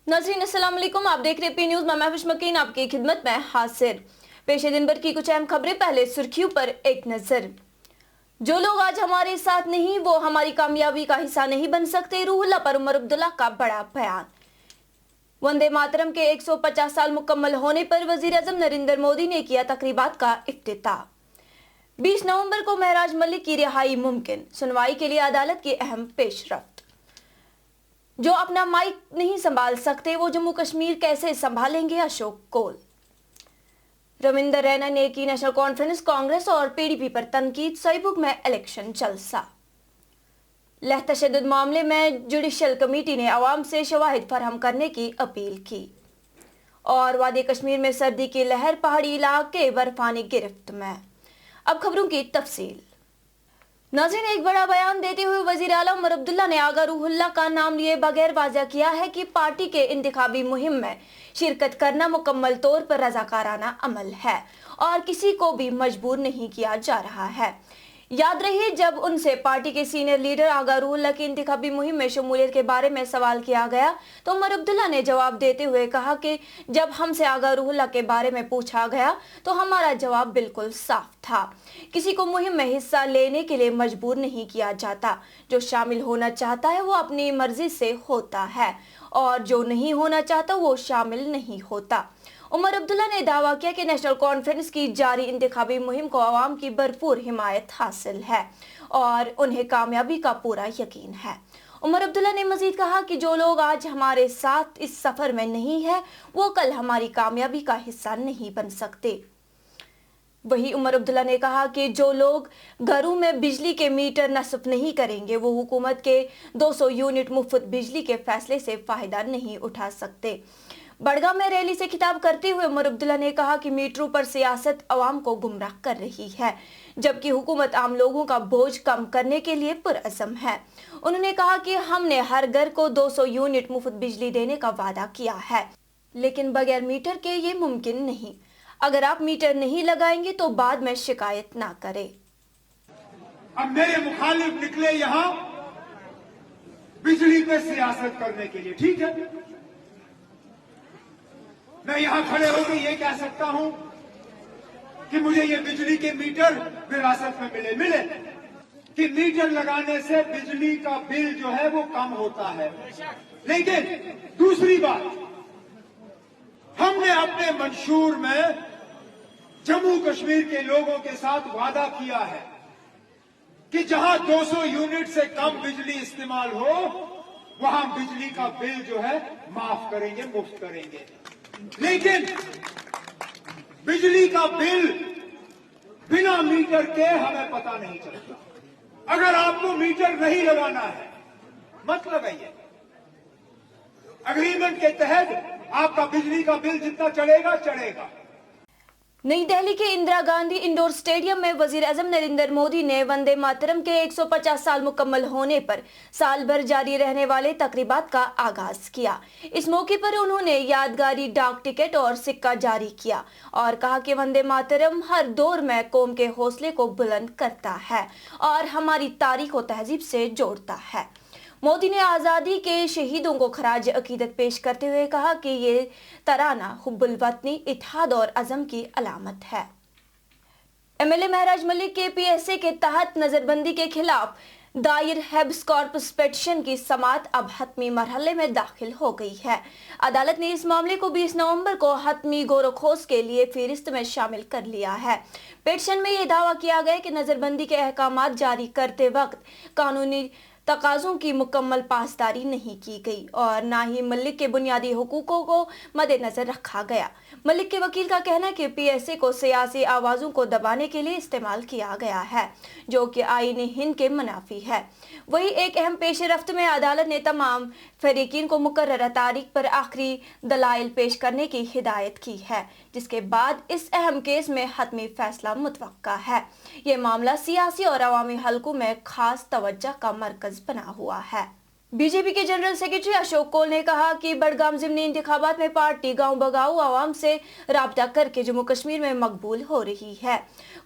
नाज़रीन अस्सलाम वालेकुम, आप देख रहे पी न्यूज़। मैं महफिश मकीन आपकी खिदमत में हाजिर। पेश दिन भर की कुछ अहम खबरें, पहले सुर्खियों पर एक नजर। जो लोग आज हमारे साथ नहीं वो हमारी कामयाबी का हिस्सा नहीं बन सकते, रूहुल्लाह पर उमर अब्दुल्ला का बड़ा बयान। वंदे मातरम के 150 साल मुकम्मल होने पर वजीर आजम नरेंद्र मोदी ने किया तकरीबात का इफ्तिताह। 20 नवंबर को महराज मलिक की रिहाई मुमकिन, सुनवाई के लिए अदालत की अहम पेशरफ्त। जो अपना माइक नहीं संभाल सकते वो जम्मू कश्मीर कैसे संभालेंगे, अशोक कोल। रविंदर रैना ने की नेशनल कॉन्फ्रेंस, कांग्रेस और पीडीपी पर तनकीद, सोईबुक में इलेक्शन जलसा। लह तशद्दुद मामले में जुडिशल कमेटी ने अवाम से शवाहिद फराहम करने की अपील की। और वादी कश्मीर में सर्दी की लहर, पहाड़ी इलाके बर्फानी गिरफ्त में। अब खबरों की तफसील। नाज़रीन, एक बड़ा बयान देते हुए वजीर आला उमर अब्दुल्ला ने आगा रूहुल्लाह का नाम लिए बगैर वाज़ा किया है कि पार्टी के इंतखाबी मुहिम में शिरकत करना मुकम्मल तौर पर रजाकाराना अमल है और किसी को भी मजबूर नहीं किया जा रहा है। याद रहे, जब उनसे पार्टी के सीनियर लीडर आगा रूहुल्लाह की इंतखाबी मुहिम में शमूलियत के बारे में सवाल किया गया तो उमर अब्दुल्ला ने जवाब देते हुए कहा कि जब हमसे आगा रूहुल्लाह के बारे में पूछा गया तो हमारा जवाब बिल्कुल साफ था। किसी को मुहिम में हिस्सा लेने के लिए मजबूर नहीं किया जाता। जो शामिल होना चाहता है वो अपनी मर्जी से होता है और जो नहीं होना चाहता वो शामिल नहीं होता। उमर अब्दुल्ला ने दावा किया कि नेशनल कॉन्फ्रेंस की जारी इंतखाबी मुहिम को आवाम की भरपूर हिमायत हासिल है और उन्हें कामयाबी का पूरा यकीन है। उमर अब्दुल्ला ने मजीद कहा कि जो लोग आज हमारे साथ इस सफर में नहीं है वो कल हमारी कामयाबी का हिस्सा नहीं बन सकते। वही उमर अब्दुल्ला ने कहा कि जो लोग घरों में बिजली के मीटर नस्ब नहीं करेंगे वो हुकूमत के 200 यूनिट मुफ्त बिजली के फैसले से फायदा नहीं उठा सकते। बड़गाम में रैली से खिताब करते हुए उमर अब्दुल्ला ने कहा कि मीटरों पर सियासत अवाम को गुमराह कर रही है, जबकि हुकूमत आम लोगों का बोझ कम करने के लिए पुरअज़म है। उन्होंने कहा कि हमने हर घर को 200 यूनिट मुफ्त बिजली देने का वादा किया है, लेकिन बगैर मीटर के ये मुमकिन नहीं। अगर आप मीटर नहीं लगाएंगे तो बाद में शिकायत ना करें। अब मेरे मुखालिफ निकले यहाँ बिजली पे सियासत करने के लिए, ठीक है। मैं यहां खड़े होकर ये कह सकता हूं कि मुझे ये बिजली के मीटर विरासत में मिले कि मीटर लगाने से बिजली का बिल जो है वो कम होता है। लेकिन दूसरी बात, हमने अपने मंशूर में जम्मू कश्मीर के लोगों के साथ वादा किया है कि जहां 200 यूनिट से कम बिजली इस्तेमाल हो वहां बिजली का बिल जो है माफ करेंगे, मुफ्त करेंगे। लेकिन बिजली का बिल बिना मीटर के हमें पता नहीं चलता। अगर आपको मीटर नहीं लगाना है, मतलब है ये अग्रीमेंट के तहत आपका बिजली का बिल जितना चढ़ेगा चढ़ेगा। नई दिल्ली के इंदिरा गांधी इंडोर स्टेडियम में वजीर आजम नरेंद्र मोदी ने वंदे मातरम के 150 साल मुकम्मल होने पर साल भर जारी रहने वाले तकरीबात का आगाज किया। इस मौके पर उन्होंने यादगारी डाक टिकट और सिक्का जारी किया और कहा कि वंदे मातरम हर दौर में कौम के हौसले को बुलंद करता है और हमारी तारीख और तहजीब से जोड़ता है। मोदी ने आज़ादी के शहीदों को खराज अकीदत पेश करते हुए कहा कि ये तराना हुब्बुल वतनी, इत्तेहाद और अज़म की अलामत है। एमएलए महराज मलिक के पीएसए के तहत नजरबंदी के खिलाफ दायर हैब्स कॉर्पस पिटीशन की समाअत अब हतमी मरहले में दाखिल हो गई है। अदालत ने इस मामले को 20 नवंबर को हतमी गौरखोज के लिए फहरिस्त में शामिल कर लिया है। पिटीशन में यह दावा किया गया कि नजरबंदी के अहकामात जारी करते वक्त कानूनी तकाज़ों की मुकम्मल पासदारी नहीं की गई और ना ही मलिक के बुनियादी हुकूकों को मद्देनजर रखा गया। मलिक के वकील का कहना है कि पीएसए को सियासी आवाज़ों को दबाने के लिए इस्तेमाल किया गया है, जो कि आईन हिंद के मुनाफी है। वही एक अहम पेश रफ्त में अदालत ने तमाम फरीकीन को मुकर्ररा तारीख पर आखिरी दलाइल पेश करने की हिदायत की है, जिसके बाद इस अहम केस में हतमी फैसला मुतवक्का है। ये मामला सियासी और अवामी हलकों में खास तवज्जो का मरकज बना हुआ है। बीजेपी के जनरल सेक्रेटरी अशोक कोल ने कहा कि बड़गाम ज़िमनी इंतखाबात में पार्टी गांव बगाऊ आवाम से राब्ता करके जम्मू कश्मीर में मकबूल हो रही है।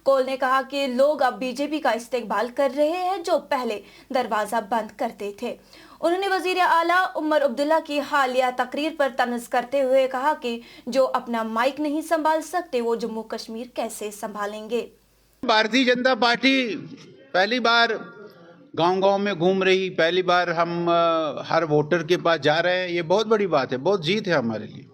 कोल ने कहा कि लोग अब बीजेपी का इस्तेकबाल कर रहे हैं जो पहले दरवाजा बंद करते थे। انہوں نے وزیر اعلیٰ عمر عبداللہ کی حالیہ تقریر پر طنز کرتے ہوئے کہا کہ جو اپنا مائک نہیں سنبھال سکتے وہ جموں کشمیر کیسے سنبھالیں گے۔ بھارتی جنتا پارٹی پہلی بار گاؤں گاؤں میں گھوم رہی، پہلی بار ہم ہر ووٹر کے پاس جا رہے ہیں، یہ بہت بڑی بات ہے، بہت جیت ہے ہمارے لیے۔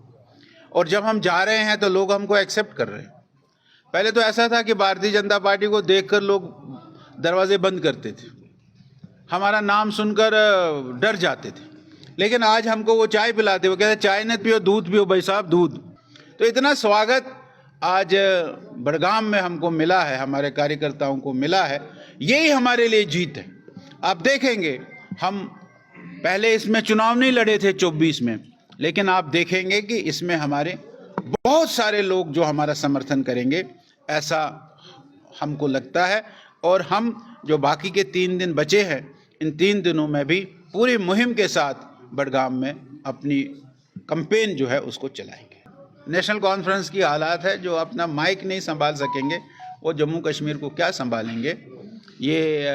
اور جب ہم جا رہے ہیں تو لوگ ہم کو ایکسیپٹ کر رہے ہیں۔ پہلے تو ایسا تھا کہ بھارتی جنتا پارٹی کو دیکھ کر لوگ دروازے بند کرتے تھے، ہمارا نام سن کر ڈر جاتے تھے، لیکن آج ہم کو وہ چائے پلاتے، وہ کہتے ہیں چائے نہ پیو دودھ پیو بھائی صاحب دودھ۔ تو اتنا سواگت آج بڑگام میں ہم کو ملا ہے، ہمارے کاریہ کو ملا ہے، یہی ہمارے لیے جیت ہے۔ آپ دیکھیں گے ہم پہلے اس میں چناؤ نہیں لڑے تھے 24 میں، لیکن آپ دیکھیں گے کہ اس میں ہمارے بہت سارے لوگ جو ہمارا سمرتھن کریں گے، ایسا ہم کو لگتا ہے۔ اور ہم جو باقی کے 3 دن بچے ہیں، ان 3 دنوں میں بھی پوری مہم کے ساتھ بڑگام میں اپنی کمپین جو ہے اس کو چلائیں گے۔ نیشنل کانفرنس کی حالات ہے، جو اپنا مائک نہیں سنبھال سکیں گے وہ جموں کشمیر کو کیا سنبھالیں گے، یہ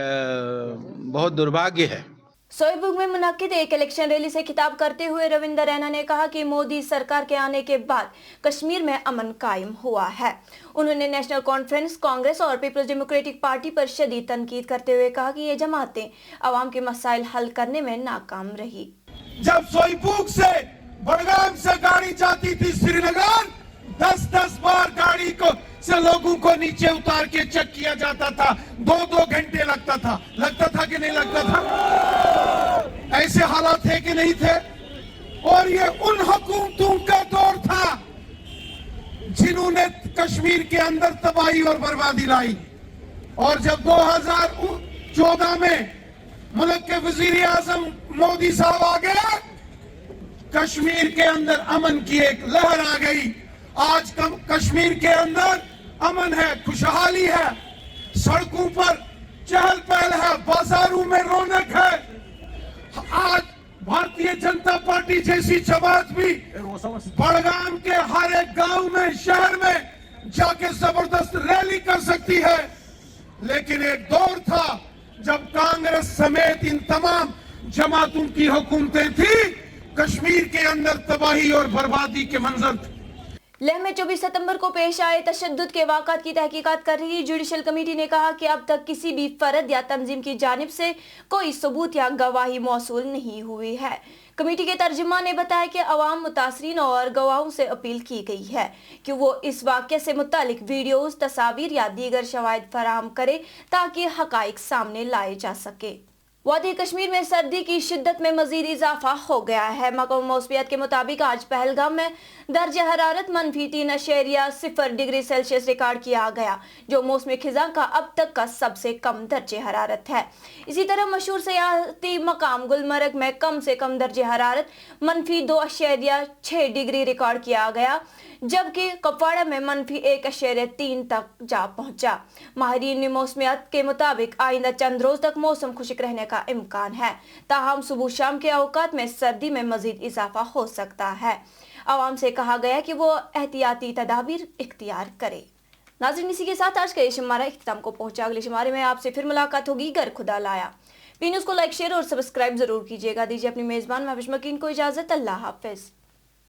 بہت دربھاگیہ ہے۔ سوئیبگ میں منعقد ایک الیکشن ریلی سے خطاب کرتے ہوئے روندر رینا نے کہا کہ مودی سرکار کے آنے کے بعد کشمیر میں امن قائم ہوا ہے۔ انہوں نے نیشنل کانفرنس، کانگریس اور پیپلز ڈیموکریٹک پارٹی پر شدید تنقید کرتے ہوئے کہا کہ یہ جماعتیں عوام کے مسائل حل کرنے میں ناکام رہی۔ جب سوئیبگ سے بڑگام سے گاڑی جاتی تھی سری نگر، 10 بار گاڑی کو سے لوگوں کو نیچے اتار کے چیک کیا جاتا تھا، 2 گھنٹے لگتا تھا کہ نہیں لگتا تھا؟ ایسے حالات تھے کہ نہیں تھے؟ اور یہ ان حکومتوں کا دور تھا جنہوں نے کشمیر کے اندر تباہی اور بربادی لائی۔ اور جب 2014 میں ملک کے وزیر اعظم مودی صاحب آ گئے، کشمیر کے اندر امن کی ایک لہر آ گئی۔ آج کشمیر کے اندر امن ہے، خوشحالی ہے، سڑکوں پر چہل پہل ہے، بازاروں میں رونق ہے۔ آج بھارتی جنتا پارٹی جیسی جماعت بھی بڑگام کے ہر ایک گاؤں میں، شہر میں جا کے زبردست ریلی کر سکتی ہے۔ لیکن ایک دور تھا جب کانگریس سمیت ان تمام جماعتوں کی حکومتیں تھیں، کشمیر کے اندر تباہی اور بربادی کے منظر تھے۔ لیہ میں 24 ستمبر کو پیش آئے تشدد کے واقعات کی تحقیقات کر رہی جوڈیشل کمیٹی نے کہا کہ اب تک کسی بھی فرد یا تنظیم کی جانب سے کوئی ثبوت یا گواہی موصول نہیں ہوئی ہے۔ کمیٹی کے ترجمان نے بتایا کہ عوام، متاثرین اور گواہوں سے اپیل کی گئی ہے کہ وہ اس واقعے سے متعلق ویڈیوز، تصاویر یا دیگر شواہد فراہم کرے تاکہ حقائق سامنے لائے جا سکے۔ وادی کشمیر میں سردی کی شدت میں مزید اضافہ ہو گیا ہے۔ محکمہ موسمیات کے مطابق آج پہلگام میں درجہ حرارت -3.0 ڈگری سیلسیس ریکارڈ کیا گیا، جو موسم خزاں کا اب تک کا سب سے کم درجہ حرارت ہے۔ اسی طرح مشہور سیاحتی مقام گلمرگ میں کم سے کم درجہ حرارت -2.6 ڈگری ریکارڈ کیا گیا، جبکہ کپواڑہ میں -1.3 تک جا پہنچا۔ ماہرین موسمیات کے مطابق آئندہ چند روز تک موسم خشک رہنے کا امکان ہے، تاہم صبح شام کے اوقات میں سردی میں مزید اضافہ ہو سکتا ہے۔ عوام سے کہا گیا کہ وہ احتیاطی تدابیر اختیار کرے۔ ناظرین، اسی کے ساتھ آج کا یہ شمارہ اختتام کو پہنچا۔ اگلے شمارے میں آپ سے پھر ملاقات ہوگی، گر خدا لایا۔ پی نیوز کو لائک، شیئر اور سبسکرائب ضرور کیجیے گا۔ دیجیے اپنی میزبان محوش مکین کو اجازت۔ اللہ حافظ۔